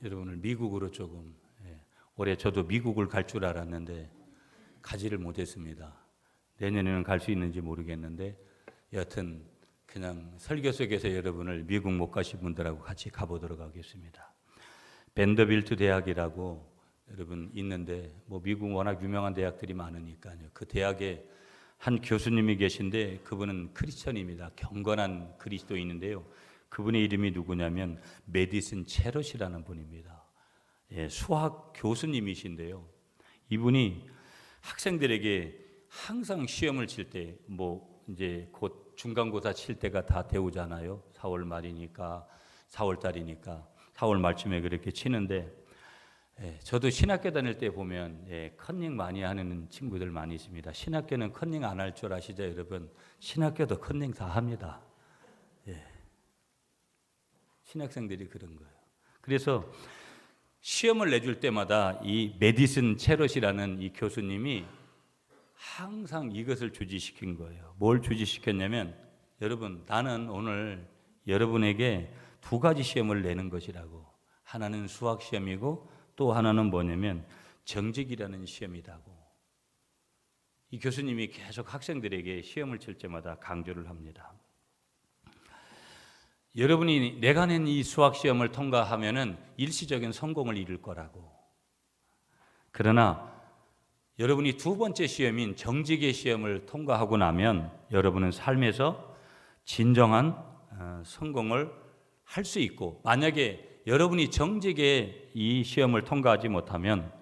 여러분을 미국으로 조금, 올해 저도 미국을 갈 줄 알았는데 가지를 못했습니다. 내년에는 갈 수 있는지 모르겠는데 여하튼 그냥 설교 속에서 여러분을 미국 못 가신 분들하고 같이 가보도록 하겠습니다. 밴더빌트 대학이라고 여러분 있는데 뭐 미국 워낙 유명한 대학들이 많으니까요. 그 대학에 한 교수님이 계신데 그분은 크리스천입니다. 경건한 그리스도인인데요. 그분의 이름이 누구냐면 메디슨 체럿이라는 분입니다. 수학 교수님이신데요. 이분이 학생들에게 항상 시험을 칠 때 뭐 이제 곧 중간고사 칠 때가 다 되오잖아요. 4월 말이니까 4월 달이니까 4월 말쯤에 그렇게 치는데 저도 신학교 다닐 때 보면 컨닝 많이 하는 친구들 많이 있습니다. 신학교는 컨닝 안 할 줄 아시죠, 여러분? 신학교도 컨닝 다 합니다. 신학생들이 그런 거예요. 그래서 시험을 내줄 때마다 이 메디슨 체럿이라는 이 교수님이 항상 이것을 주지시킨 거예요. 뭘 주지시켰냐면 여러분, 나는 오늘 여러분에게 두 가지 시험을 내는 것이라고. 하나는 수학 시험이고 또 하나는 뭐냐면 정직이라는 시험이라고. 이 교수님이 계속 학생들에게 시험을 칠 때마다 강조를 합니다. 여러분이 내가 낸 이 수학 시험을 통과하면은 일시적인 성공을 이룰 거라고. 그러나 여러분이 두 번째 시험인 정직의 시험을 통과하고 나면 여러분은 삶에서 진정한 성공을 할 수 있고, 만약에 여러분이 정직의 이 시험을 통과하지 못하면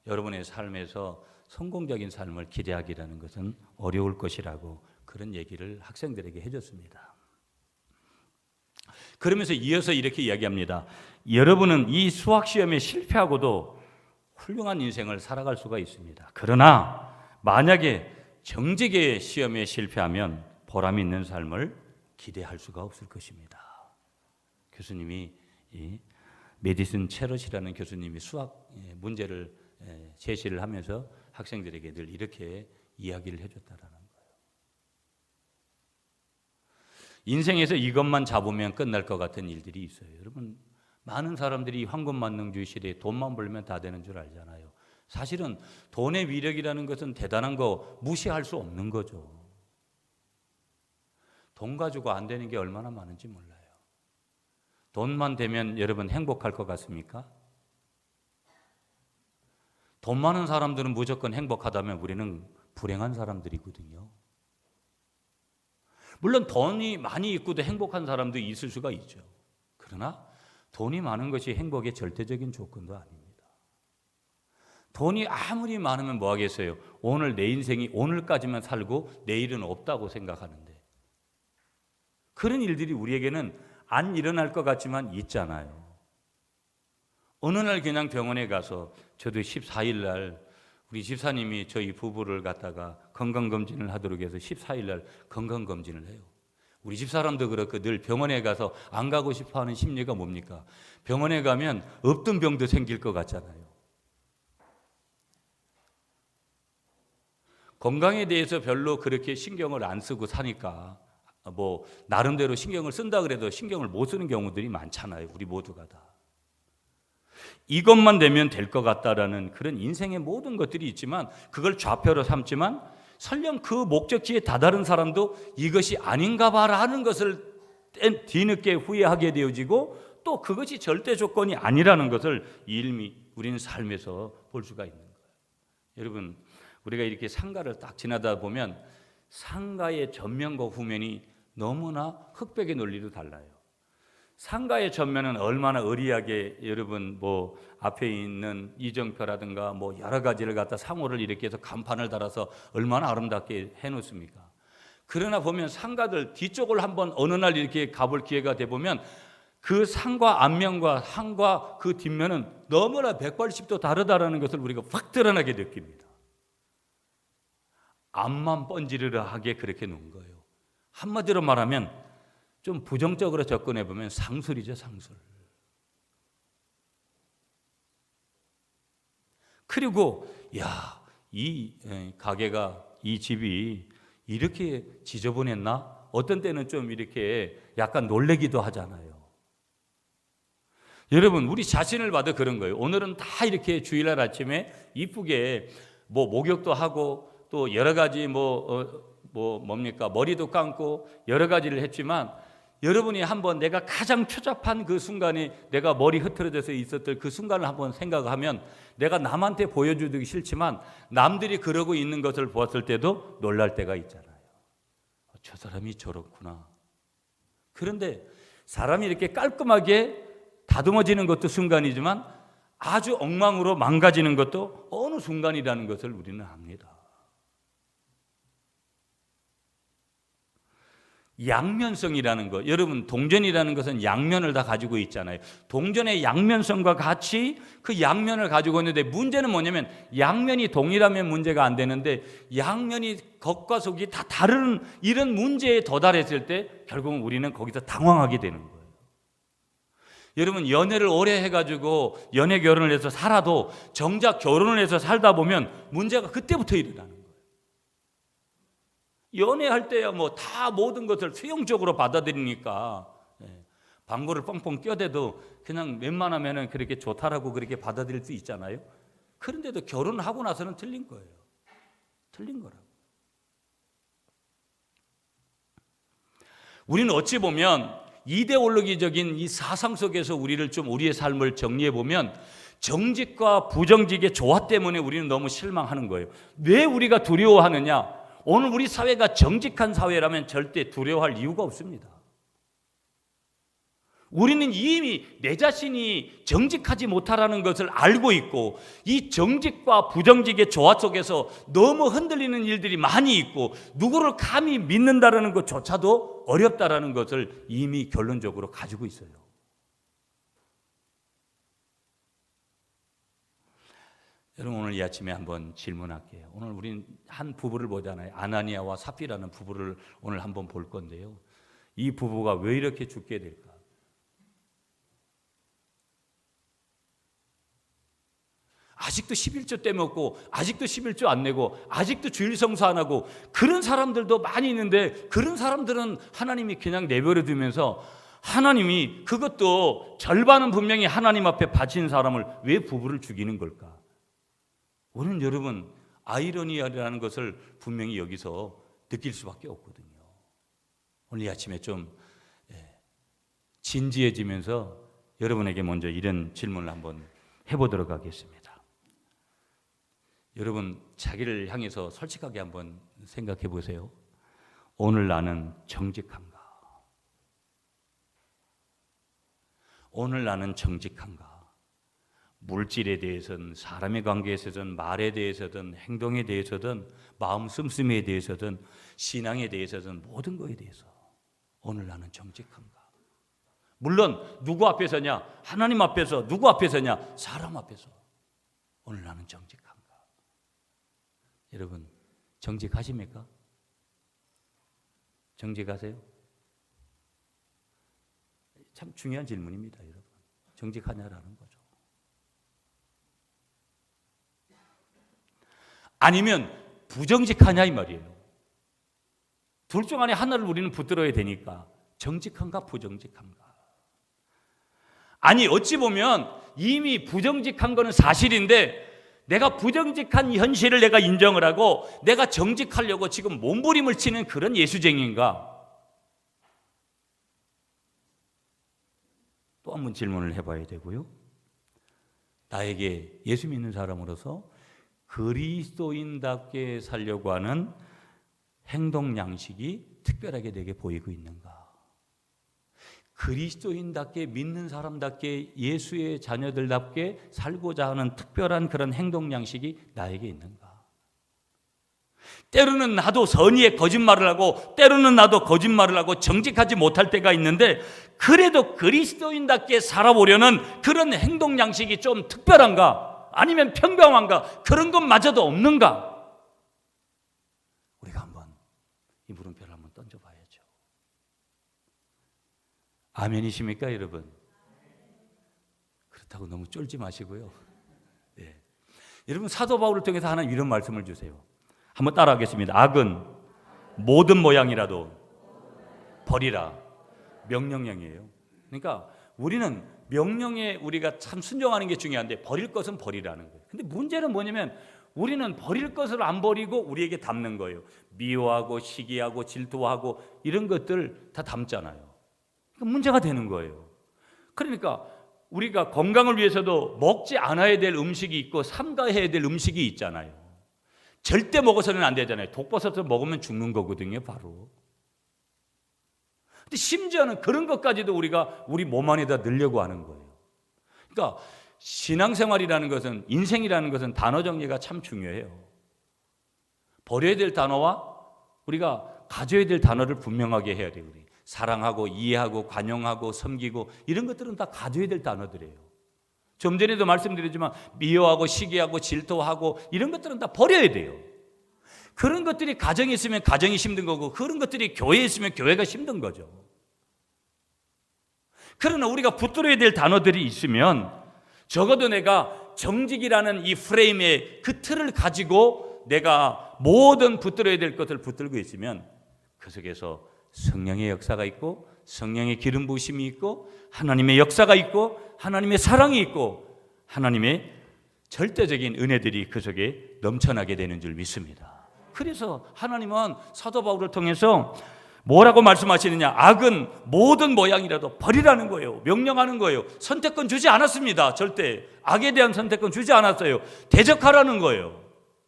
여러분의 삶에서 성공적인 삶을 기대하기라는 것은 어려울 것이라고 그런 얘기를 학생들에게 해줬습니다. 그러면서 이어서 이렇게 이야기합니다. 여러분은 이 수학 시험에 실패하고도 훌륭한 인생을 살아갈 수가 있습니다. 그러나 만약에 정직의 시험에 실패하면 보람 있는 삶을 기대할 수가 없을 것입니다. 교수님이 이 메디슨 체럿이라는 교수님이 수학 문제를 제시를 하면서 학생들에게 늘 이렇게 이야기를 해줬다라는 거예요. 인생에서 이것만 잡으면 끝날 것 같은 일들이 있어요. 여러분, 많은 사람들이 황금만능주의 시대에 돈만 벌면 다 되는 줄 알잖아요. 사실은 돈의 위력이라는 것은 대단한 거 무시할 수 없는 거죠. 돈 가지고 안 되는 게 얼마나 많은지 몰라요. 돈만 되면 여러분 행복할 것 같습니까? 돈 많은 사람들은 무조건 행복하다면 우리는 불행한 사람들이거든요. 물론 돈이 많이 있고도 행복한 사람도 있을 수가 있죠. 그러나 돈이 많은 것이 행복의 절대적인 조건도 아닙니다. 돈이 아무리 많으면 뭐 하겠어요? 오늘 내 인생이 오늘까지만 살고 내일은 없다고 생각하는데, 그런 일들이 우리에게는 안 일어날 것 같지만 있잖아요. 어느 날 그냥 병원에 가서, 저도 14일 날 우리 집사님이 저희 부부를 갖다가 건강검진을 하도록 해서 14일 날 건강검진을 해요. 우리 집사람도 그렇고 늘 병원에 가서 안 가고 싶어 하는 심리가 뭡니까? 병원에 가면 없던 병도 생길 것 같잖아요. 건강에 대해서 별로 그렇게 신경을 안 쓰고 사니까 뭐 나름대로 신경을 쓴다 그래도 신경을 못 쓰는 경우들이 많잖아요. 우리 모두가 다. 이것만 되면 될 것 같다라는 그런 인생의 모든 것들이 있지만 그걸 좌표로 삼지만 설령 그 목적지에 다다른 사람도 이것이 아닌가 봐라 하는 것을 뒤늦게 후회하게 되어지고 또 그것이 절대 조건이 아니라는 것을 이미 우리는 삶에서 볼 수가 있는 거예요. 여러분, 우리가 이렇게 상가를 딱 지나다 보면 상가의 전면과 후면이 너무나 흑백의 논리로 달라요. 상가의 전면은 얼마나 의리하게 여러분 뭐 앞에 있는 이정표라든가 뭐 여러 가지를 갖다 상호를 이렇게 해서 간판을 달아서 얼마나 아름답게 해놓습니까? 그러나 보면 상가들 뒤쪽을 한번 어느 날 이렇게 가볼 기회가 돼 보면 그 상과 앞면과 상과 그 뒷면은 너무나 180도 다르다라는 것을 우리가 확 드러나게 느낍니다. 앞만 번지르르하게 그렇게 놓은 거예요. 한마디로 말하면 좀 부정적으로 접근해 보면 상술이죠, 상술. 그리고 이 가게가, 이 집이 이렇게 지저분했나? 어떤 때는 좀 이렇게 약간 놀래기도 하잖아요. 여러분, 우리 자신을 봐도 그런 거예요. 오늘은 다 이렇게 주일날 아침에 이쁘게 뭐 목욕도 하고 또 여러 가지 뭡니까? 머리도 감고 여러 가지를 했지만 여러분이 한번 내가 가장 초잡한 그 순간에 내가 머리 흐트러져서 있었던 그 순간을 한번 생각하면 내가 남한테 보여주기 싫지만 남들이 그러고 있는 것을 보았을 때도 놀랄 때가 있잖아요. 저 사람이 저렇구나. 그런데 사람이 이렇게 깔끔하게 다듬어지는 것도 순간이지만 아주 엉망으로 망가지는 것도 어느 순간이라는 것을 우리는 압니다. 양면성이라는 것, 여러분 동전이라는 것은 양면을 다 가지고 있잖아요. 동전의 양면성과 같이 그 양면을 가지고 있는데 문제는 뭐냐면 양면이 동일하면 문제가 안 되는데 양면이 겉과 속이 다 다른 이런 문제에 도달했을 때 결국은 우리는 거기서 당황하게 되는 거예요. 여러분 연애를 오래 해가지고 연애 결혼을 해서 살아도 정작 결혼을 해서 살다 보면 문제가 그때부터 일어나는 거예요. 연애할 때야 뭐 다 모든 것을 수용적으로 받아들이니까 방구를 뻥뻥 껴대도 그냥 웬만하면은 그렇게 좋다라고 그렇게 받아들일 수 있잖아요. 그런데도 결혼하고 나서는 틀린 거예요. 틀린 거라고. 우리는 어찌 보면 이데올로기적인 이 사상 속에서 우리의 삶을 정리해 보면 정직과 부정직의 조화 때문에 우리는 너무 실망하는 거예요. 왜 우리가 두려워하느냐? 오늘 우리 사회가 정직한 사회라면 절대 두려워할 이유가 없습니다. 우리는 이미 내 자신이 정직하지 못하라는 것을 알고 있고 이 정직과 부정직의 조화 속에서 너무 흔들리는 일들이 많이 있고 누구를 감히 믿는다라는 것조차도 어렵다라는 것을 이미 결론적으로 가지고 있어요. 여러분 오늘 이 아침에 한번 질문할게요. 오늘 우리는 한 부부를 보잖아요. 아나니아와 삽비라는 부부를 오늘 한번 볼 건데요. 이 부부가 왜 이렇게 죽게 될까? 아직도 11조 떼먹고 아직도 11조 안 내고 아직도 주일 성수 안 하고 그런 사람들도 많이 있는데 그런 사람들은 하나님이 그냥 내버려 두면서 하나님이 그것도 절반은 분명히 하나님 앞에 바친 사람을 왜 부부를 죽이는 걸까? 우리는 여러분 아이러니라는 것을 분명히 여기서 느낄 수밖에 없거든요. 오늘 이 아침에 좀 진지해지면서 여러분에게 먼저 이런 질문을 한번 해보도록 하겠습니다. 여러분 자기를 향해서 솔직하게 한번 생각해 보세요. 오늘 나는 정직한가? 오늘 나는 정직한가? 물질에 대해서든 사람의 관계에 있어서든 말에 대해서든 행동에 대해서든 마음 씀씀이에 대해서든 신앙에 대해서든 모든 것에 대해서 오늘 나는 정직한가? 물론 누구 앞에서냐? 하나님 앞에서. 누구 앞에서냐? 사람 앞에서. 오늘 나는 정직한가? 여러분 정직하십니까? 정직하세요? 참 중요한 질문입니다. 여러분 정직하냐라는 거죠. 아니면 부정직하냐 이 말이에요. 둘 중 안에 하나를 우리는 붙들어야 되니까 정직한가 부정직한가. 아니 어찌 보면 이미 부정직한 거는 사실인데 내가 부정직한 현실을 내가 인정을 하고 내가 정직하려고 지금 몸부림을 치는 그런 예수쟁이인가? 또 한 번 질문을 해봐야 되고요. 나에게 예수 믿는 사람으로서 그리스도인답게 살려고 하는 행동 양식이 특별하게 내게 보이고 있는가? 그리스도인답게 믿는 사람답게 예수의 자녀들답게 살고자 하는 특별한 그런 행동 양식이 나에게 있는가? 때로는 나도 선의의 거짓말을 하고 때로는 나도 거짓말을 하고 정직하지 못할 때가 있는데 그래도 그리스도인답게 살아보려는 그런 행동 양식이 좀 특별한가? 아니면 평범한가? 그런 것마저도 없는가? 우리가 한번 이 물음표를 한번 던져봐야죠. 아멘이십니까 여러분? 그렇다고 너무 쫄지 마시고요. 네. 여러분 사도 바울을 통해서 하나님 이런 말씀을 주세요. 한번 따라하겠습니다. 악은 모든 모양이라도 버리라. 명령형이에요. 그러니까 우리는 명령에 우리가 참 순종하는 게 중요한데 버릴 것은 버리라는 거예요. 근데 문제는 뭐냐면 우리는 버릴 것을 안 버리고 우리에게 담는 거예요. 미워하고 시기하고 질투하고 이런 것들 다 담잖아요. 그러니까 문제가 되는 거예요. 그러니까 우리가 건강을 위해서도 먹지 않아야 될 음식이 있고 삼가해야 될 음식이 있잖아요. 절대 먹어서는 안 되잖아요. 독버섯을 먹으면 죽는 거거든요, 바로. 근데 심지어는 그런 것까지도 우리가 우리 몸 안에다 넣으려고 하는 거예요. 그러니까 신앙생활이라는 것은, 인생이라는 것은 단어 정리가 참 중요해요. 버려야 될 단어와 우리가 가져야 될 단어를 분명하게 해야 돼요. 우리 사랑하고 이해하고 관용하고 섬기고 이런 것들은 다 가져야 될 단어들이에요. 좀 전에도 말씀드렸지만 미워하고 시기하고 질투하고 이런 것들은 다 버려야 돼요. 그런 것들이 가정에 있으면 가정이 힘든 거고 그런 것들이 교회에 있으면 교회가 힘든 거죠. 그러나 우리가 붙들어야 될 단어들이 있으면 적어도 내가 정직이라는 이 프레임의 그 틀을 가지고 내가 모든 붙들어야 될 것을 붙들고 있으면 그 속에서 성령의 역사가 있고 성령의 기름 부으심이 있고 하나님의 역사가 있고 하나님의 사랑이 있고 하나님의 절대적인 은혜들이 그 속에 넘쳐나게 되는 줄 믿습니다. 그래서 하나님은 사도 바울을 통해서 뭐라고 말씀하시느냐? 악은 모든 모양이라도 버리라는 거예요. 명령하는 거예요. 선택권 주지 않았습니다. 절대 악에 대한 선택권 주지 않았어요. 대적하라는 거예요.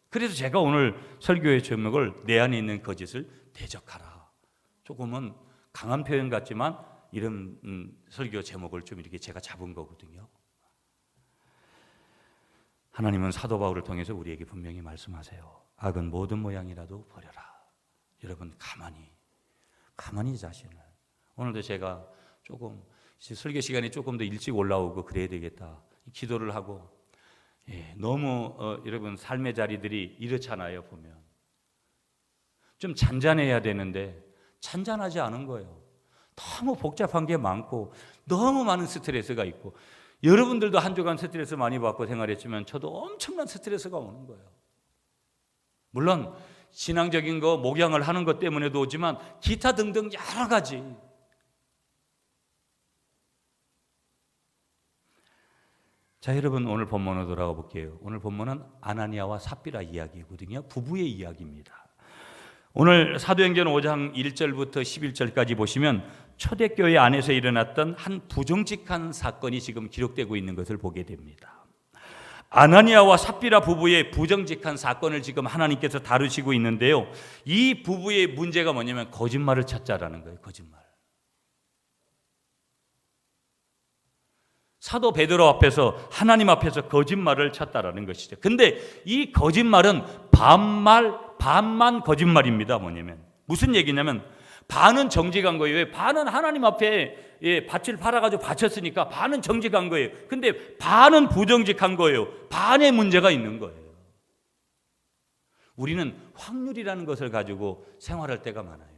그래서 제가 오늘 설교의 제목을 내 안에 있는 거짓을 대적하라. 조금은 강한 표현 같지만 이런 설교 제목을 좀 이렇게 제가 잡은 거거든요. 하나님은 사도 바울을 통해서 우리에게 분명히 말씀하세요. 악은 모든 모양이라도 버려라. 여러분 가만히 자신을. 오늘도 제가 조금 설교 시간이 조금 더 일찍 올라오고 그래야 되겠다 기도를 하고, 너무 여러분 삶의 자리들이 이렇잖아요. 보면 좀 잔잔해야 되는데 잔잔하지 않은 거예요. 너무 복잡한 게 많고 너무 많은 스트레스가 있고, 여러분들도 한 주간 스트레스 많이 받고 생활했지만 저도 엄청난 스트레스가 오는 거예요. 물론 신앙적인 거 목양을 하는 것 때문에도 오지만 기타 등등 여러 가지. 자, 여러분 오늘 본문으로 돌아가 볼게요. 오늘 본문은 아나니아와 삽비라 이야기거든요. 부부의 이야기입니다. 오늘 사도행전 5장 1절부터 11절까지 보시면 초대교회 안에서 일어났던 한 부정직한 사건이 지금 기록되고 있는 것을 보게 됩니다. 아나니아와 삽비라 부부의 부정직한 사건을 지금 하나님께서 다루시고 있는데요. 이 부부의 문제가 뭐냐면 거짓말을 찾자라는 거예요. 거짓말. 사도 베드로 앞에서 하나님 앞에서 거짓말을 찾다라는 것이죠. 근데 이 거짓말은 반만 거짓말입니다. 뭐냐면 무슨 얘기냐면 반은 정직한 거예요. 반은 하나님 앞에 밭을 팔아가지고 바쳤으니까 반은 정직한 거예요. 근데 반은 부정직한 거예요. 반의 문제가 있는 거예요. 우리는 확률이라는 것을 가지고 생활할 때가 많아요.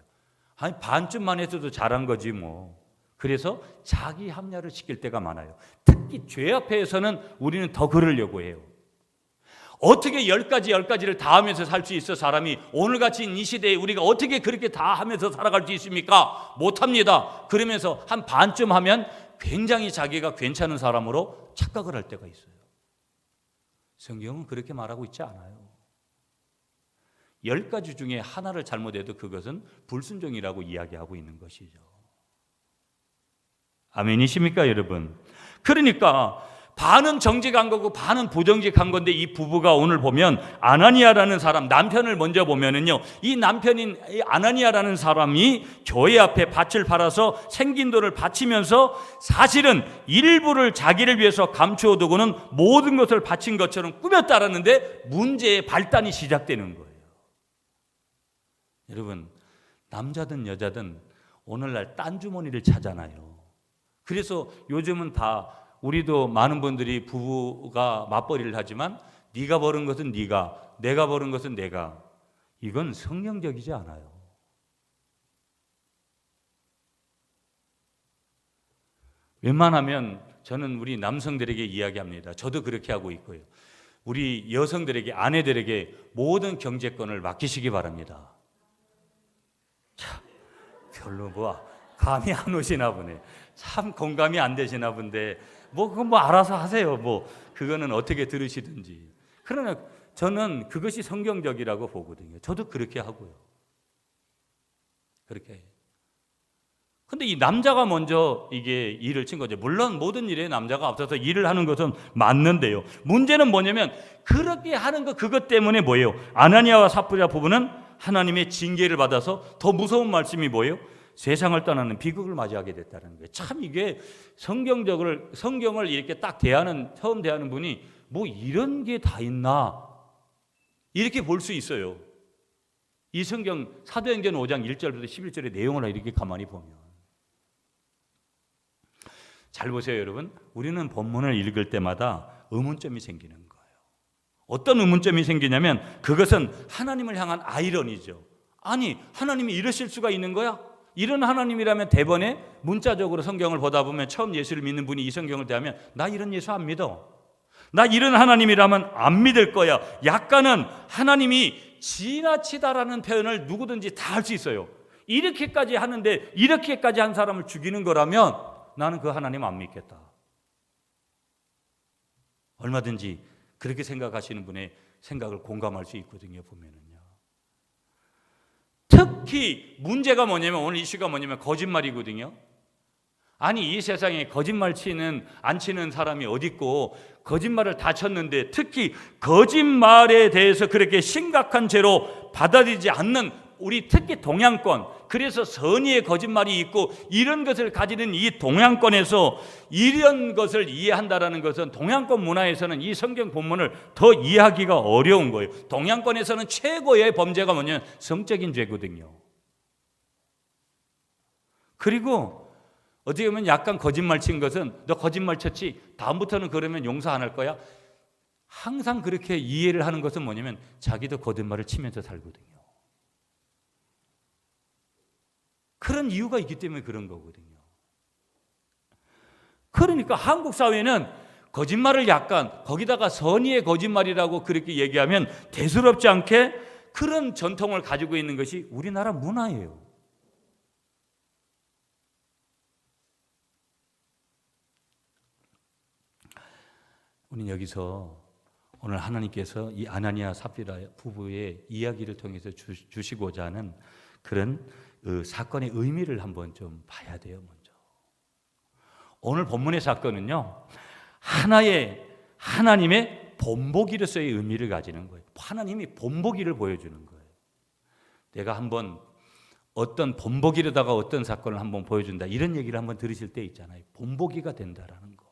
아니 반쯤만 했어도 잘한 거지 뭐. 그래서 자기 합리화를 시킬 때가 많아요. 특히 죄 앞에서는 우리는 더 그러려고 해요. 어떻게 10가지를 다 하면서 살 수 있어? 사람이 오늘같이 이 시대에 우리가 어떻게 그렇게 다 하면서 살아갈 수 있습니까? 못합니다. 그러면서 한 반쯤 하면 굉장히 자기가 괜찮은 사람으로 착각을 할 때가 있어요. 성경은 그렇게 말하고 있지 않아요. 10가지 중에 하나를 잘못해도 그것은 불순종이라고 이야기하고 있는 것이죠. 아멘이십니까 여러분? 그러니까 반은 정직한 거고 반은 부정직한 건데 이 부부가 오늘 보면 아나니아라는 사람, 남편을 먼저 보면은요, 이 남편인 이 아나니아라는 사람이 교회 앞에 밭을 팔아서 생긴 돈을 바치면서 사실은 일부를 자기를 위해서 감추어 두고는 모든 것을 바친 것처럼 꾸몄다라는데 문제의 발단이 시작되는 거예요. 여러분, 남자든 여자든 오늘날 딴 주머니를 차잖아요. 그래서 요즘은 다 우리도 많은 분들이 부부가 맞벌이를 하지만 네가 버는 것은 네가, 내가 버는 것은 내가. 이건 성경적이지 않아요. 웬만하면 저는 우리 남성들에게 이야기합니다. 저도 그렇게 하고 있고요. 우리 여성들에게, 아내들에게 모든 경제권을 맡기시기 바랍니다. 참, 별로 감이 안 오시나 보네. 참 공감이 안 되시나 본데 그건 알아서 하세요. 그거는 어떻게 들으시든지. 그러나 저는 그것이 성경적이라고 보거든요. 저도 그렇게 하고요. 그렇게 해요. 근데 이 남자가 먼저 이게 일을 친 거죠. 물론 모든 일에 남자가 앞서서 일을 하는 것은 맞는데요. 문제는 뭐냐면 그렇게 하는 그것 때문에 뭐예요? 아나니아와 삽비라 부부는 하나님의 징계를 받아서 더 무서운 말씀이 뭐예요? 세상을 떠나는 비극을 맞이하게 됐다는 거예요. 참 이게 성경을 이렇게 딱 처음 대하는 분이 이런 게 다 있나? 이렇게 볼 수 있어요. 이 성경 사도행전 5장 1절부터 11절의 내용을 이렇게 가만히 보면. 잘 보세요, 여러분. 우리는 본문을 읽을 때마다 의문점이 생기는 거예요. 어떤 의문점이 생기냐면 그것은 하나님을 향한 아이러니죠. 아니, 하나님이 이러실 수가 있는 거야? 이런 하나님이라면 대번에 문자적으로 성경을 보다 보면 처음 예수를 믿는 분이 이 성경을 대하면 나 이런 예수 안 믿어. 나 이런 하나님이라면 안 믿을 거야. 약간은 하나님이 지나치다라는 표현을 누구든지 다 할 수 있어요. 이렇게까지 하는데 이렇게까지 한 사람을 죽이는 거라면 나는 그 하나님 안 믿겠다. 얼마든지 그렇게 생각하시는 분의 생각을 공감할 수 있거든요. 보면은요. 특히 문제가 뭐냐면 오늘 이슈가 뭐냐면 거짓말이거든요. 아니 이 세상에 거짓말 안 치는 사람이 어디 있고 거짓말을 다 쳤는데 특히 거짓말에 대해서 그렇게 심각한 죄로 받아들이지 않는 우리 특히 동양권, 그래서 선의의 거짓말이 있고 이런 것을 가지는 이 동양권에서 이런 것을 이해한다라는 것은 동양권 문화에서는 이 성경 본문을 더 이해하기가 어려운 거예요. 동양권에서는 최고의 범죄가 뭐냐면 성적인 죄거든요. 그리고 어떻게 보면 약간 거짓말 친 것은 너 거짓말 쳤지? 다음부터는 그러면 용서 안 할 거야? 항상 그렇게 이해를 하는 것은 뭐냐면 자기도 거짓말을 치면서 살거든요. 그런 이유가 있기 때문에 그런 거거든요. 그러니까 한국 사회는 거짓말을 약간 거기다가 선의의 거짓말이라고 그렇게 얘기하면 대수롭지 않게 그런 전통을 가지고 있는 것이 우리나라 문화예요. 우리는 여기서 오늘 하나님께서 이 아나니아 삽비라 부부의 이야기를 통해서 주시고자 하는 그런 사건의 의미를 한번 좀 봐야 돼요. 먼저 오늘 본문의 사건은요 하나님의 본보기로서의 의미를 가지는 거예요. 하나님이 본보기를 보여주는 거예요. 내가 한번 어떤 본보기로다가 어떤 사건을 한번 보여준다 이런 얘기를 한번 들으실 때 있잖아요. 본보기가 된다라는 거.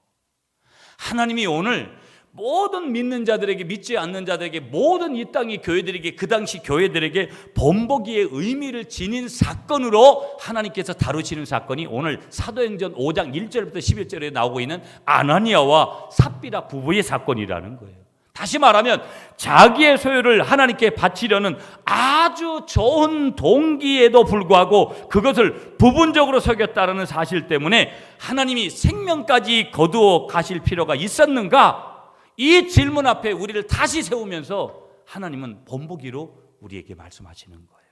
하나님이 오늘 모든 믿는 자들에게, 믿지 않는 자들에게, 모든 이 땅의 교회들에게, 그 당시 교회들에게 본보기의 의미를 지닌 사건으로 하나님께서 다루시는 사건이 오늘 사도행전 5장 1절부터 11절에 나오고 있는 아나니아와 삽비라 부부의 사건이라는 거예요. 다시 말하면 자기의 소유를 하나님께 바치려는 아주 좋은 동기에도 불구하고 그것을 부분적으로 속였다는 사실 때문에 하나님이 생명까지 거두어 가실 필요가 있었는가? 이 질문 앞에 우리를 다시 세우면서 하나님은 본보기로 우리에게 말씀하시는 거예요.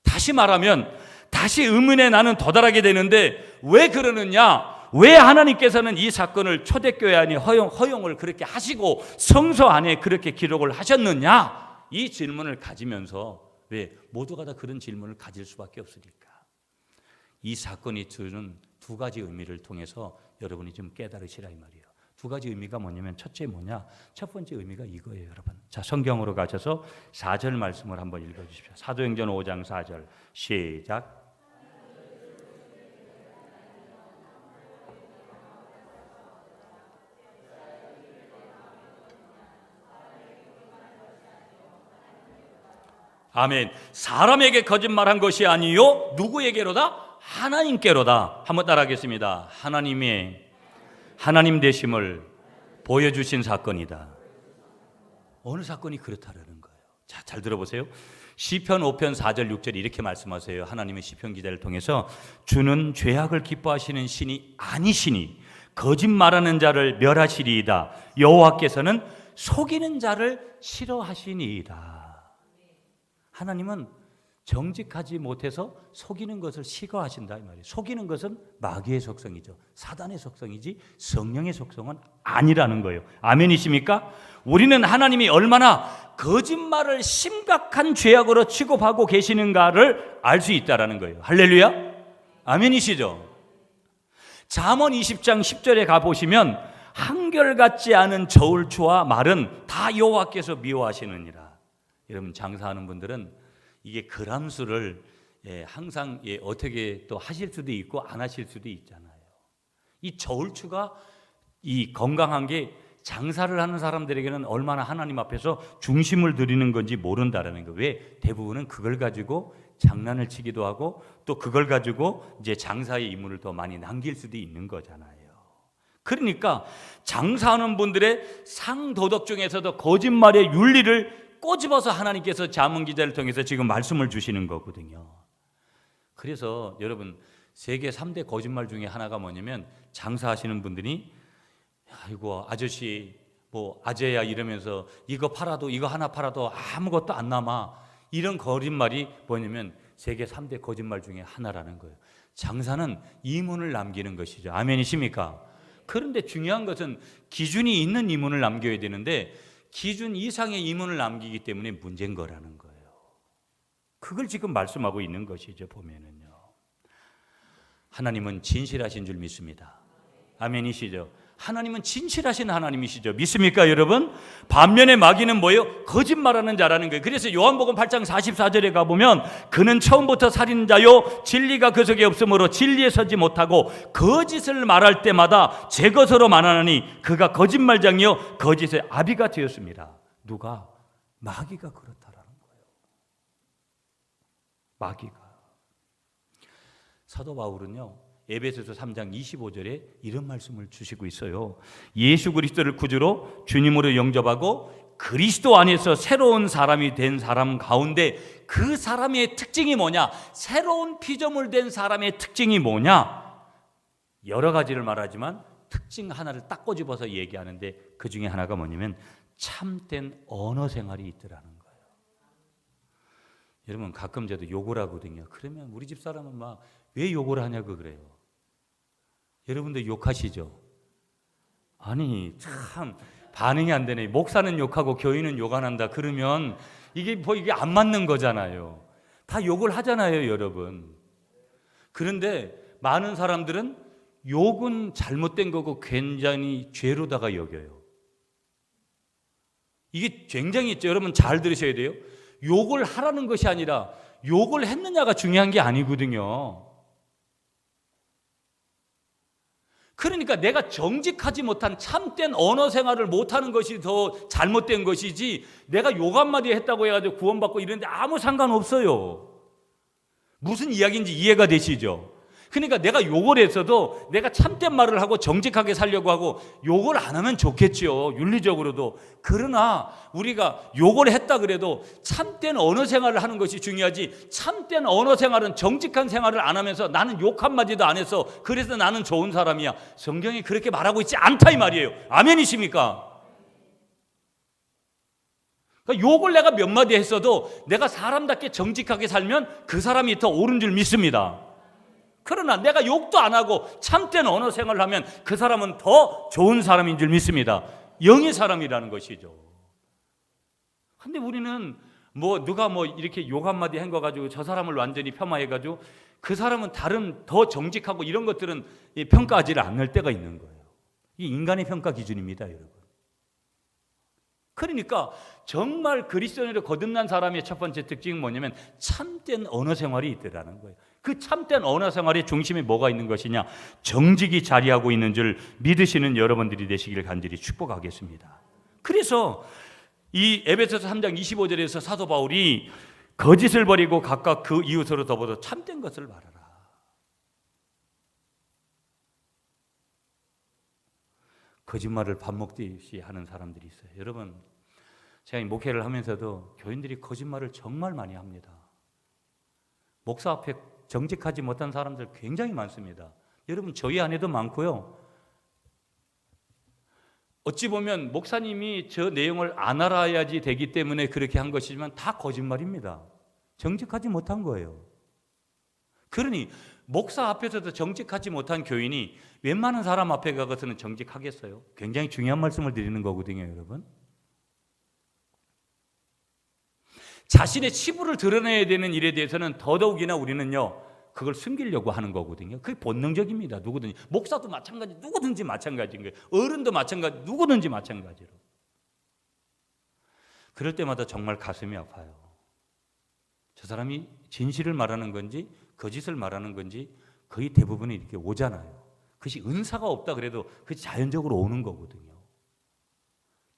다시 말하면 다시 의문에 나는 도달하게 되는데 왜 그러느냐? 왜 하나님께서는 이 사건을 초대교회 안에 허용을 그렇게 하시고 성서 안에 그렇게 기록을 하셨느냐? 이 질문을 가지면서 왜 모두가 다 그런 질문을 가질 수밖에 없으니까 이 사건이 주는 두 가지 의미를 통해서 여러분이 좀 깨달으시라 이 말이에요. 두 가지 의미가 뭐냐면 첫째 뭐냐? 첫 번째 의미가 이거예요, 여러분. 자, 성경으로 가셔서 4절 말씀을 한번 읽어 주십시오. 사도행전 5장 4절 시작. 아멘. 사람에게 거짓말한 것이 아니요 누구에게로다? 하나님께로다. 한번 따라하겠습니다. 하나님 되심을 보여주신 사건이다. 어느 사건이 그렇다라는 거예요. 자, 잘 들어보세요. 시편 5편 4절 6절 이렇게 말씀하세요. 하나님의 시편 기자를 통해서 주는 죄악을 기뻐하시는 신이 아니시니 거짓말하는 자를 멸하시리이다. 여호와께서는 속이는 자를 싫어하시니이다. 하나님은 정직하지 못해서 속이는 것을 싫어하신다 이 말이에요. 속이는 것은 마귀의 속성이죠. 사단의 속성이지 성령의 속성은 아니라는 거예요. 아멘이십니까? 우리는 하나님이 얼마나 거짓말을 심각한 죄악으로 취급하고 계시는가를 알 수 있다라는 거예요. 할렐루야? 아멘이시죠? 잠언 20장 10절에 가보시면 한결같지 않은 저울추와 말은 다 여호와께서 미워하시느니라. 여러분 장사하는 분들은 이게 그람수를 항상 어떻게 또 하실 수도 있고 안 하실 수도 있잖아요. 이 저울추가 이 건강한 게 장사를 하는 사람들에게는 얼마나 하나님 앞에서 중심을 드리는 건지 모른다라는 거예요. 왜? 대부분은 그걸 가지고 장난을 치기도 하고 또 그걸 가지고 이제 장사의 임무를 더 많이 남길 수도 있는 거잖아요. 그러니까 장사하는 분들의 상도덕 중에서도 거짓말의 윤리를 꼬집어서 하나님께서 잠언 기자를 통해서 지금 말씀을 주시는 거거든요. 그래서 여러분 세계 3대 거짓말 중에 하나가 뭐냐면 장사하시는 분들이 아이고 아저씨 뭐 아재야 이러면서 이거 팔아도 이거 하나 팔아도 아무것도 안 남아, 이런 거짓말이 뭐냐면 세계 3대 거짓말 중에 하나라는 거예요. 장사는 이문을 남기는 것이죠. 아멘이십니까? 그런데 중요한 것은 기준이 있는 이문을 남겨야 되는데 기준 이상의 이문을 남기기 때문에 문제인 거라는 거예요. 그걸 지금 말씀하고 있는 것이죠. 보면은요, 하나님은 진실하신 줄 믿습니다. 아멘이시죠? 하나님은 진실하신 하나님이시죠. 믿습니까 여러분? 반면에 마귀는 뭐예요? 거짓말하는 자라는 거예요. 그래서 요한복음 8장 44절에 가보면 그는 처음부터 살인자요 진리가 그 속에 없으므로 진리에 서지 못하고 거짓을 말할 때마다 제 것으로 말하나니 그가 거짓말장이요 거짓의 아비가 되었습니다. 누가? 마귀가 그렇다라는 거예요. 마귀가. 사도 바울은요 에베소서 3장 25절에 이런 말씀을 주시고 있어요. 예수 그리스도를 구주로 주님으로 영접하고 그리스도 안에서 새로운 사람이 된 사람 가운데 그 사람의 특징이 뭐냐? 새로운 피조물 된 사람의 특징이 뭐냐? 여러 가지를 말하지만 특징 하나를 딱 꼬집어서 얘기하는데 그 중에 하나가 뭐냐면 참된 언어 생활이 있더라는 거예요. 여러분 가끔 저도 욕을 하거든요. 그러면 우리 집 사람은 막 왜 욕을 하냐고 그래요. 여러분들 욕하시죠? 아니 참 반응이 안 되네. 목사는 욕하고 교인은 욕 안 한다 그러면 이게 안 맞는 거잖아요. 다 욕을 하잖아요 여러분. 그런데 많은 사람들은 욕은 잘못된 거고 굉장히 죄로다가 여겨요. 이게 굉장히 여러분 잘 들으셔야 돼요. 욕을 하라는 것이 아니라 욕을 했느냐가 중요한 게 아니거든요. 그러니까 내가 정직하지 못한 참된 언어 생활을 못하는 것이 더 잘못된 것이지 내가 욕 한마디 했다고 해가지고 구원받고 이런데 아무 상관없어요. 무슨 이야기인지 이해가 되시죠? 그러니까 내가 욕을 했어도 내가 참된 말을 하고 정직하게 살려고 하고 욕을 안 하면 좋겠죠. 윤리적으로도. 그러나 우리가 욕을 했다 그래도 참된 언어 생활을 하는 것이 중요하지, 참된 언어 생활은 정직한 생활을 안 하면서 나는 욕 한마디도 안 해서 그래서 나는 좋은 사람이야. 성경이 그렇게 말하고 있지 않다 이 말이에요. 아멘이십니까? 그러니까 욕을 내가 몇 마디 했어도 내가 사람답게 정직하게 살면 그 사람이 더 옳은 줄 믿습니다. 그러나 내가 욕도 안 하고 참된 언어 생활을 하면 그 사람은 더 좋은 사람인 줄 믿습니다. 영의 사람이라는 것이죠. 근데 우리는 누가 이렇게 욕 한마디 한 거 가지고 저 사람을 완전히 폄하해가지고 그 사람은 다른 더 정직하고 이런 것들은 평가하지를 않을 때가 있는 거예요. 이 인간의 평가 기준입니다, 여러분. 그러니까 정말 그리스도인으로 거듭난 사람의 첫 번째 특징은 뭐냐면 참된 언어 생활이 있더라는 거예요. 그 참된 언어 생활의 중심에 뭐가 있는 것이냐? 정직이 자리하고 있는 줄 믿으시는 여러분들이 되시길 간절히 축복하겠습니다. 그래서 이 에베소서 3장 25절에서 사도 바울이 거짓을 버리고 각각 그 이웃으로 더불어 참된 것을 말하라. 거짓말을 밥 먹듯이 하는 사람들이 있어요. 여러분, 제가 목회를 하면서도 교인들이 거짓말을 정말 많이 합니다. 목사 앞에 정직하지 못한 사람들 굉장히 많습니다. 여러분, 저희 안에도 많고요. 어찌 보면 목사님이 저 내용을 안 알아야지 되기 때문에 그렇게 한 것이지만 다 거짓말입니다. 정직하지 못한 거예요. 그러니 목사 앞에서도 정직하지 못한 교인이 웬만한 사람 앞에 가서는 정직하겠어요? 굉장히 중요한 말씀을 드리는 거거든요, 여러분. 자신의 치부를 드러내야 되는 일에 대해서는 더더욱이나 우리는요, 그걸 숨기려고 하는 거거든요. 그게 본능적입니다. 누구든지. 목사도 마찬가지, 누구든지 마찬가지인 거예요. 어른도 마찬가지, 누구든지 마찬가지로. 그럴 때마다 정말 가슴이 아파요. 저 사람이 진실을 말하는 건지 거짓을 말하는 건지 거의 대부분이 이렇게 오잖아요. 그것이 은사가 없다 그래도 그것이 자연적으로 오는 거거든요.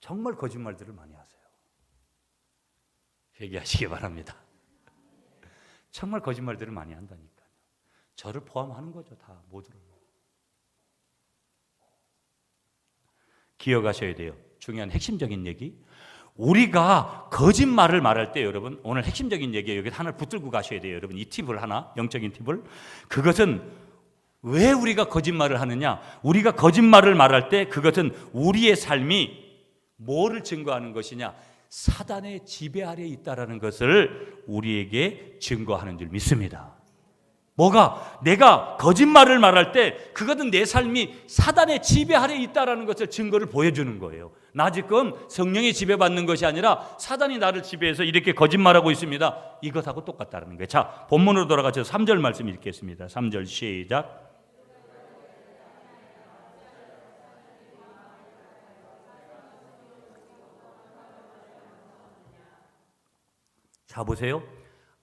정말 거짓말들을 많이 하세요. 회개하시기 바랍니다. 정말 거짓말들을 많이 한다니까요. 저를 포함하는 거죠, 다 모두를. 기억하셔야 돼요. 중요한 핵심적인 얘기. 우리가 거짓말을 말할 때 여러분, 오늘 핵심적인 얘기예요. 여기 하나를 붙들고 가셔야 돼요. 여러분, 이 팁을 하나, 영적인 팁을. 그것은 왜 우리가 거짓말을 하느냐? 우리가 거짓말을 말할 때 그것은 우리의 삶이 뭐를 증거하는 것이냐? 사단의 지배 아래에 있다라는 것을 우리에게 증거하는 줄 믿습니다. 뭐가? 내가 거짓말을 말할 때 그것은 내 삶이 사단의 지배 아래에 있다라는 것을 증거를 보여주는 거예요. 나 지금 성령의 지배받는 것이 아니라 사단이 나를 지배해서 이렇게 거짓말하고 있습니다. 이것하고 똑같다는 거예요. 자, 본문으로 돌아가서 3절 말씀 읽겠습니다. 3절 시작. 자, 보세요.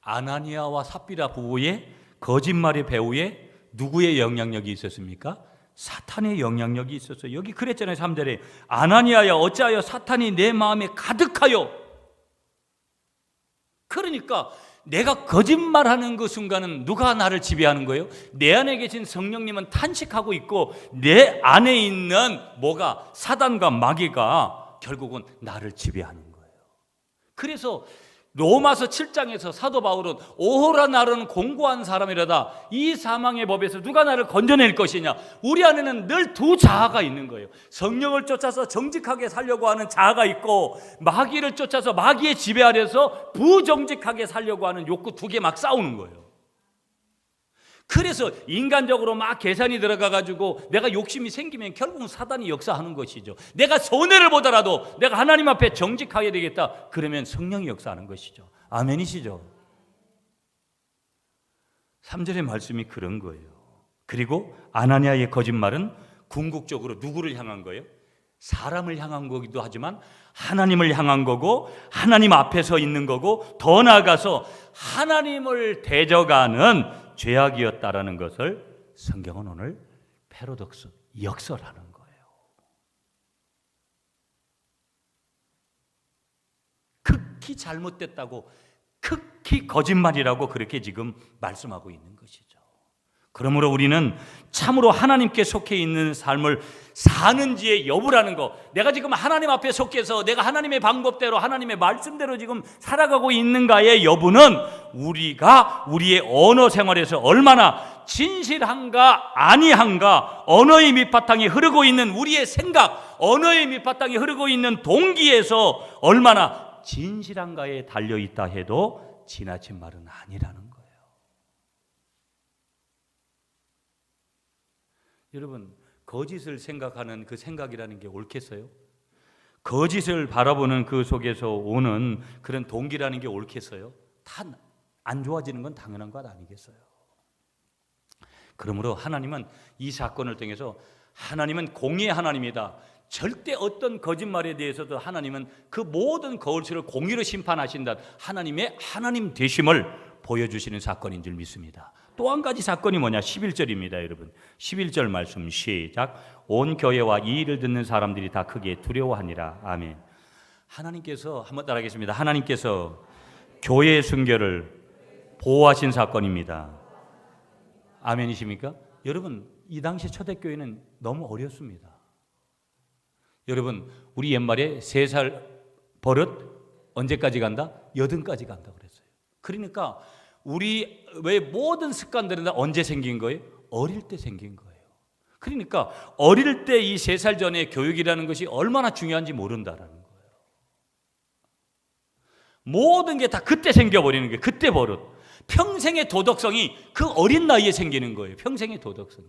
아나니아와 삽비라 부부의 거짓말의 배후에 누구의 영향력이 있었습니까? 사탄의 영향력이 있었어요. 여기 그랬잖아요. 3절에 아나니아야 어찌하여 사탄이 내 마음에 가득하여. 그러니까 내가 거짓말하는 그 순간은 누가 나를 지배하는 거예요? 내 안에 계신 성령님은 탄식하고 있고 내 안에 있는 뭐가? 사단과 마귀가 결국은 나를 지배하는 거예요. 그래서 로마서 7장에서 사도 바울은 오호라 나는 공고한 사람이라다. 이 사망의 법에서 누가 나를 건져낼 것이냐. 우리 안에는 늘 두 자아가 있는 거예요. 성령을 쫓아서 정직하게 살려고 하는 자아가 있고 마귀를 쫓아서 마귀의 지배 아래서 부정직하게 살려고 하는 욕구 두 개 막 싸우는 거예요. 그래서 인간적으로 막 계산이 들어가가지고 내가 욕심이 생기면 결국은 사단이 역사하는 것이죠. 내가 손해를 보더라도 내가 하나님 앞에 정직하게 되겠다. 그러면 성령이 역사하는 것이죠. 아멘이시죠? 3절의 말씀이 그런 거예요. 그리고 아나니아의 거짓말은 궁극적으로 누구를 향한 거예요? 사람을 향한 거기도 하지만 하나님을 향한 거고 하나님 앞에 서 있는 거고 더 나아가서 하나님을 대적하는 죄악이었다라는 것을 성경은 오늘 패러독스, 역설하는 거예요. 극히 잘못됐다고, 극히 거짓말이라고 그렇게 지금 말씀하고 있는 것이죠. 그러므로 우리는 참으로 하나님께 속해 있는 삶을 사는지의 여부라는 거, 내가 지금 하나님 앞에 속해서 내가 하나님의 방법대로 하나님의 말씀대로 지금 살아가고 있는가의 여부는 우리가 우리의 언어 생활에서 얼마나 진실한가 아니한가, 언어의 밑바탕이 흐르고 있는 우리의 생각, 언어의 밑바탕이 흐르고 있는 동기에서 얼마나 진실한가에 달려있다 해도 지나친 말은 아니라는 거예요. 여러분, 거짓을 생각하는 그 생각이라는 게 옳겠어요? 거짓을 바라보는 그 속에서 오는 그런 동기라는 게 옳겠어요? 다 안 좋아지는 건 당연한 것 아니겠어요? 그러므로 하나님은 이 사건을 통해서 하나님은 공의의 하나님이다. 절대 어떤 거짓말에 대해서도 하나님은 그 모든 거짓을 공의로 심판하신다. 하나님의 하나님 되심을 보여주시는 사건인 줄 믿습니다. 또 한 가지 사건이 뭐냐? 11절입니다, 여러분. 11절 말씀 시작. 온 교회와 이 일을 듣는 사람들이 다 크게 두려워하니라. 아멘. 하나님께서, 한번 따라하겠습니다. 하나님께서 교회의 순결을 보호하신 사건입니다. 아멘이십니까? 여러분, 이 당시 초대교회는 너무 어렸습니다. 여러분, 우리 옛말에 3살 버릇 언제까지 간다? 80까지 간다 그랬어요. 그러니까 우리 왜 모든 습관들은 언제 생긴 거예요? 어릴 때 생긴 거예요. 그러니까 어릴 때 이 3살 전에 교육이라는 것이 얼마나 중요한지 모른다라는 거예요. 모든 게 다 그때 생겨버리는 거예요. 그때 버릇. 평생의 도덕성이 그 어린 나이에 생기는 거예요. 평생의 도덕성이.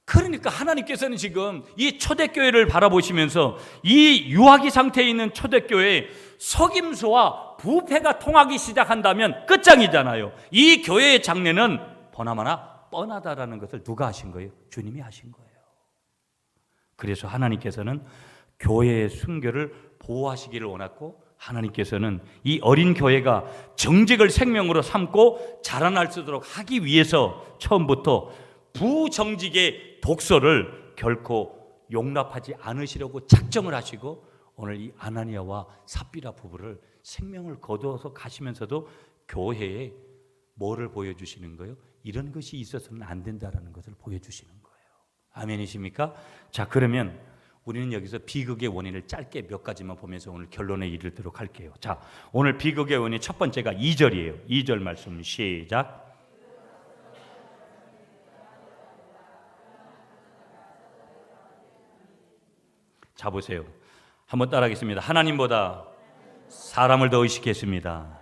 그러니까 하나님께서는 지금 이 초대교회를 바라보시면서 이 유아기 상태에 있는 초대교회에 속임수와 부패가 통하기 시작한다면 끝장이잖아요. 이 교회의 장래는 보나마나 뻔하다라는 것을 누가 하신 거예요? 주님이 하신 거예요. 그래서 하나님께서는 교회의 순결을 보호하시기를 원했고, 하나님께서는 이 어린 교회가 정직을 생명으로 삼고 자라날 수 있도록 하기 위해서 처음부터 부정직의 독소를 결코 용납하지 않으시려고 작정을 하시고, 오늘 이 아나니아와 삽비라 부부를 생명을 거두어서 가시면서도 교회에 뭐를 보여주시는 거예요? 이런 것이 있어서는 안 된다라는 것을 보여주시는 거예요. 아멘이십니까? 자, 그러면 우리는 여기서 비극의 원인을 짧게 몇 가지만 보면서 오늘 결론에 이르도록 할게요. 자, 오늘 비극의 원인 첫 번째가 2절이에요. 2절 말씀 시작. 자, 보세요. 한번 따라하겠습니다. 하나님보다 사람을 더 의식했습니다.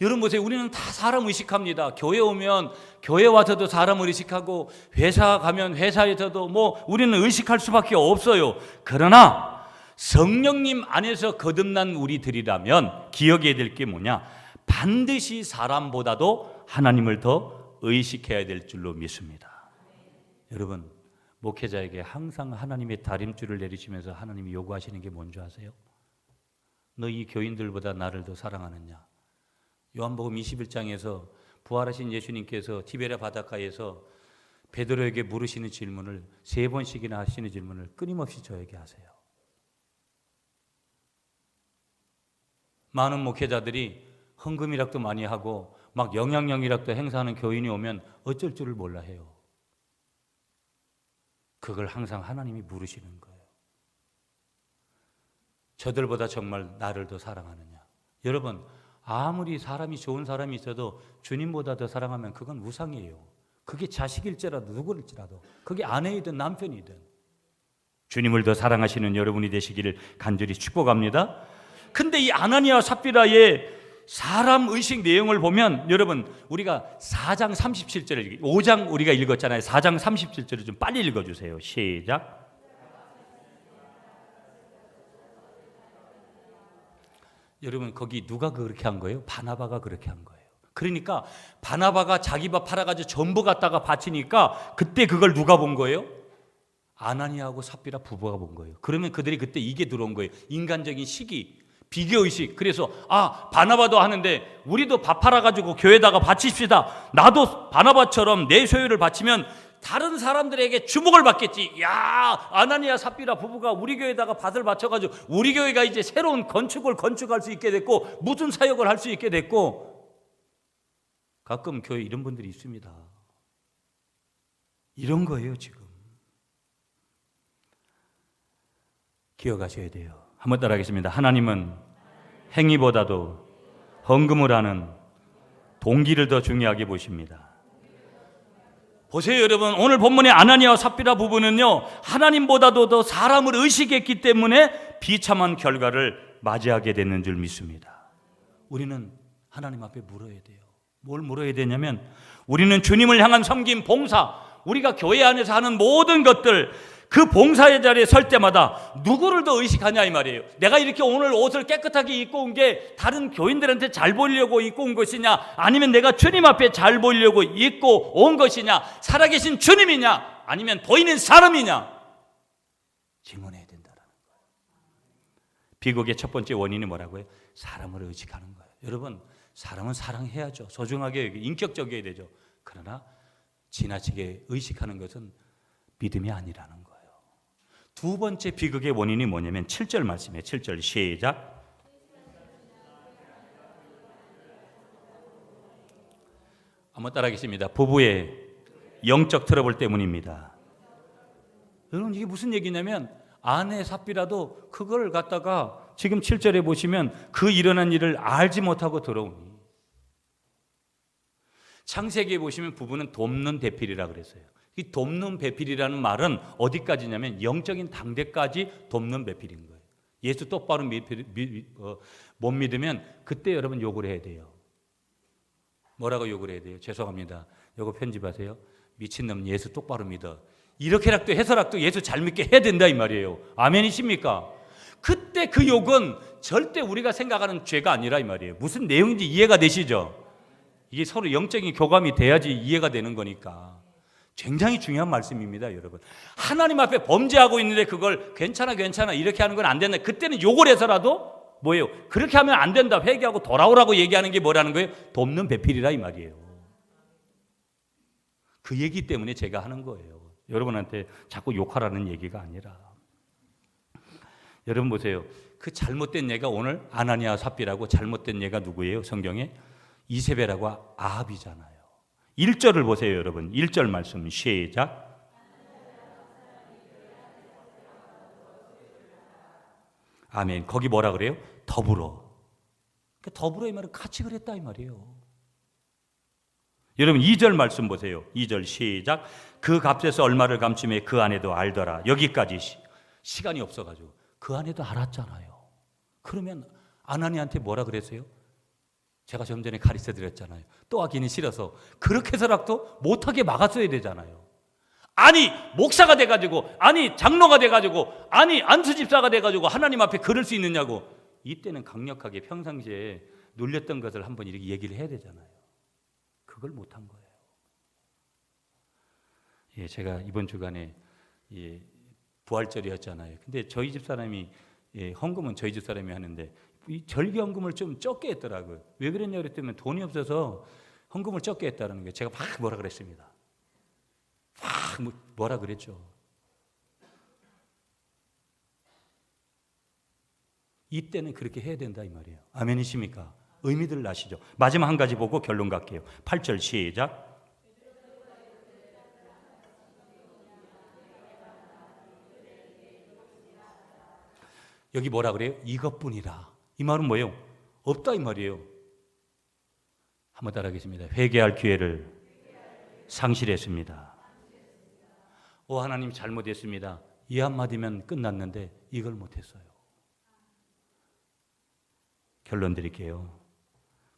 여러분 보세요. 우리는 다 사람 의식합니다. 교회 오면 교회 와서도 사람을 의식하고, 회사 가면 회사에서도 우리는 의식할 수밖에 없어요. 그러나 성령님 안에서 거듭난 우리들이라면 기억해야 될 게 뭐냐? 반드시 사람보다도 하나님을 더 의식해야 될 줄로 믿습니다. 여러분, 목회자에게 항상 하나님의 다림줄을 내리시면서 하나님이 요구하시는 게 뭔지 아세요? 너 이 교인들보다 나를 더 사랑하느냐? 요한복음 21장에서 부활하신 예수님께서 티베랴 바닷가에서 베드로에게 물으시는 질문을 3번씩이나 하시는 질문을 끊임없이 저에게 하세요. 많은 목회자들이 헌금이락도 많이 하고 막 영향력이락도 행사하는 교인이 오면 어쩔 줄을 몰라 해요. 그걸 항상 하나님이 물으시는 거예요. 저들보다 정말 나를 더 사랑하느냐? 여러분, 아무리 사람이 좋은 사람이 있어도 주님보다 더 사랑하면 그건 우상이에요. 그게 자식일지라도 누구일지라도, 그게 아내이든 남편이든 주님을 더 사랑하시는 여러분이 되시기를 간절히 축복합니다. 근데 이 아나니아와 삽비라의 사람 의식 내용을 보면, 여러분 우리가 4장 37절을 5장 우리가 읽었잖아요. 4장 37절을 좀 빨리 읽어주세요. 시작. 여러분 거기 누가 그렇게 한 거예요? 바나바가 그렇게 한 거예요. 그러니까 바나바가 자기 밥 팔아가지고 전부 갖다가 바치니까 그때 그걸 누가 본 거예요? 아나니아하고 삽비라 부부가 본 거예요. 그러면 그들이 그때 이게 들어온 거예요. 인간적인 시기, 비교의식. 그래서 바나바도 하는데 우리도 밥 팔아가지고 교회에다가 바칩시다. 나도 바나바처럼 내 소유를 바치면 다른 사람들에게 주목을 받겠지. 야, 아나니아 삽비라 부부가 우리 교회에다가 밭을 바쳐가지고 우리 교회가 이제 새로운 건축을 건축할 수 있게 됐고 무슨 사역을 할 수 있게 됐고. 가끔 교회 이런 분들이 있습니다. 이런 거예요 지금. 기억하셔야 돼요. 한번 따라하겠습니다. 하나님은 행위보다도 헌금을 하는 동기를 더 중요하게 보십니다. 보세요 여러분, 오늘 본문의 아나니아와 삽비라 부부는요 하나님보다도 더 사람을 의식했기 때문에 비참한 결과를 맞이하게 됐는 줄 믿습니다. 우리는 하나님 앞에 물어야 돼요. 뭘 물어야 되냐면, 우리는 주님을 향한 섬김, 봉사, 우리가 교회 안에서 하는 모든 것들, 그 봉사의 자리에 설 때마다 누구를 더 의식하냐 이 말이에요. 내가 이렇게 오늘 옷을 깨끗하게 입고 온 게 다른 교인들한테 잘 보이려고 입고 온 것이냐, 아니면 내가 주님 앞에 잘 보이려고 입고 온 것이냐, 살아계신 주님이냐, 아니면 보이는 사람이냐, 질문해야 된다는 거예요. 비극의 첫 번째 원인이 뭐라고요? 사람을 의식하는 거예요. 여러분, 사람은 사랑해야죠. 소중하게 인격적이어야 되죠. 그러나 지나치게 의식하는 것은 믿음이 아니라는 거예요. 두 번째 비극의 원인이 뭐냐면 7절 말씀이에요. 7절 시작. 한번 따라하겠습니다. 부부의 영적 트러블 때문입니다. 여러분 이게 무슨 얘기냐면, 아내 삽비라도 그걸 갖다가 지금 7절에 보시면 그 일어난 일을 알지 못하고 들어오니, 창세기에 보시면 부부는 돕는 대필이라 그랬어요. 이 돕는 배필이라는 말은 어디까지냐면 영적인 당대까지 돕는 배필인 거예요. 예수 똑바로 못 믿으면 그때 여러분 욕을 해야 돼요. 뭐라고 욕을 해야 돼요? 죄송합니다. 이거 편집하세요. 미친놈 예수 똑바로 믿어. 이렇게라도 해서라도 예수 잘 믿게 해야 된다 이 말이에요. 아멘이십니까? 그때 그 욕은 절대 우리가 생각하는 죄가 아니라 이 말이에요. 무슨 내용인지 이해가 되시죠? 이게 서로 영적인 교감이 돼야지 이해가 되는 거니까. 굉장히 중요한 말씀입니다, 여러분. 하나님 앞에 범죄하고 있는데 그걸 괜찮아 이렇게 하는 건 안 된다. 그때는 욕을 해서라도 뭐예요? 그렇게 하면 안 된다. 회개하고 돌아오라고 얘기하는 게 뭐라는 거예요? 돕는 배필이라 이 말이에요. 그 얘기 때문에 제가 하는 거예요. 여러분한테 자꾸 욕하라는 얘기가 아니라. 여러분 보세요. 그 잘못된 얘가 오늘 아나니아 삽비라고 잘못된 얘가 누구예요? 성경에 이세벨하고 아합이잖아요. 1절을 보세요, 여러분. 1절 말씀 시작. 아멘. 거기 뭐라 그래요? 더불어. 더불어 이 말은 같이 그랬다 이 말이에요. 여러분 2절 말씀 보세요. 2절 시작. 그 값에서 얼마를 감추매 그 안에도 알더라. 여기까지 시간이 없어가지고 그 안에도 알았잖아요. 그러면 아나니한테 뭐라 그랬어요? 제가 좀 전에 가르쳐 드렸잖아요. 또 하기는 싫어서 그렇게 해서라도 못하게 막았어야 되잖아요. 아니 목사가 돼가지고, 아니 장로가 돼가지고, 아니 안수집사가 돼가지고 하나님 앞에 그럴 수 있느냐고. 이때는 강력하게 평상시에 눌렸던 것을 한번 이렇게 얘기를 해야 되잖아요. 그걸 못한 거예요. 예, 제가 이번 주간에 부활절이었잖아요. 근데 저희 집 사람이 헌금은 저희 집 사람이 하는데 이 절기헌금을 좀 적게 했더라고요. 왜 그랬냐 그랬더니 돈이 없어서 헌금을 적게 했다는 거예요. 제가 막 뭐라 그랬습니다. 막 뭐라 그랬죠. 이때는 그렇게 해야 된다 이 말이에요. 아멘이십니까? 의미들 아시죠? 마지막 한 가지 보고 결론 갈게요. 8절 시작. 여기 뭐라 그래요? 이것뿐이라. 이 말은 뭐예요? 없다 이 말이에요. 한번 따라하겠습니다. 회개할 기회를 상실했습니다. 오 하나님 잘못했습니다. 이 한마디면 끝났는데 이걸 못했어요. 결론 드릴게요.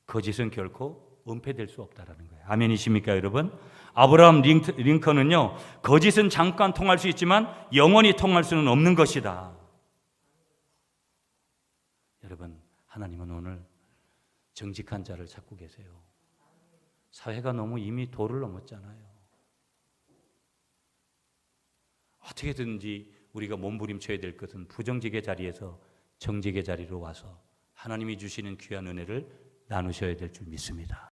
거짓은 결코 은폐될 수 없다라는 거예요. 아멘이십니까 여러분? 아브라함 링컨은요, 거짓은 잠깐 통할 수 있지만 영원히 통할 수는 없는 것이다. 여러분, 하나님은 오늘 정직한 자를 찾고 계세요. 사회가 너무 이미 도를 넘었잖아요. 어떻게든지 우리가 몸부림쳐야 될 것은 부정직의 자리에서 정직의 자리로 와서 하나님이 주시는 귀한 은혜를 나누셔야 될 줄 믿습니다.